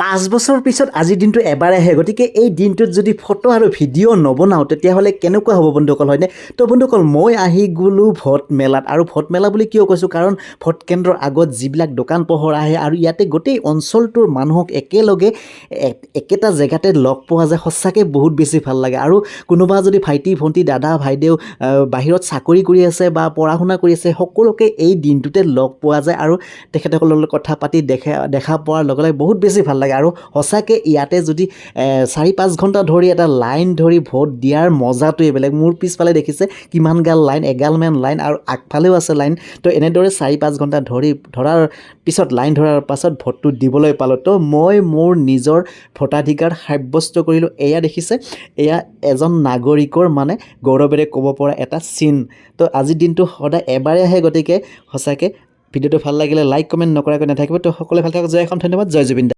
5 বছৰ পিছত আজিৰ দিনটো এবাৰ আহে গতিকে এই দিনটোত যদি ফটো আৰু ভিডিঅ' নবনাওঁ তেতিয়াহ'লে কেনেকুৱা হ'ব বন্ধুসকল হয়নে তো বন্ধুসকল মই আহি গ'লোঁ ভোট মেলাত আৰু ভোট মেলা বুলি কিয় কৈছোঁ কাৰণ ভোট কেন্দ্ৰৰ আগত যিবিলাক দোকান পোহৰ আহে আৰু ইয়াতে গোটেই অঞ্চলটোৰ মানুহক একেলগে একেটা জেগাতে লগ পোৱা যায় সঁচাকৈ বহুত বেছি ভাল লাগে আৰু কোনোবা যদি ভাইটি ভণ্টি দাদা ভাইদেউ বাহিৰত চাকৰি কৰি আছে বা পঢ়া শুনা কৰি আছে সকলোকে এই দিনটোতে লগ পোৱা যায় আৰু তেখেতসকলৰ লগত কথা পাতি দেখা পোৱাৰ লগে লগে বহুত বেছি ভাল লাগে আৰু সঁচাকৈ ইয়াতে যদি 4-5 ঘণ্টা ধৰি এটা লাইন ধৰি ভোট দিয়াৰ মজাটোৱে বেলেগ মোৰ পিছফালে দেখিছে কিমানগাল লাইন এগালমান লাইন আৰু আগফালেও আছে লাইন তো এনেদৰে 4-5 ঘণ্টা ধৰাৰ পিছত লাইন ধৰাৰ পাছত ভোটটো দিবলৈ পালোঁ তো মই মোৰ নিজৰ ভোটাধিকাৰ সাব্যস্ত কৰিলোঁ এয়া দেখিছে এয়া এজন নাগৰিকৰ মানে গৌৰৱেৰে ক'ব পৰা এটা চিন তো আজিৰ দিনটো সদায় এবাৰে আহে গতিকে সঁচাকৈ ভিডিঅ'টো ভাল লাগিলে লাইক কমেণ্ট নকৰাকৈ নাথাকিব তো সকলোৱে ভাল থাকক জয় অসম ধন্যবাদ জয় জুবিন দা।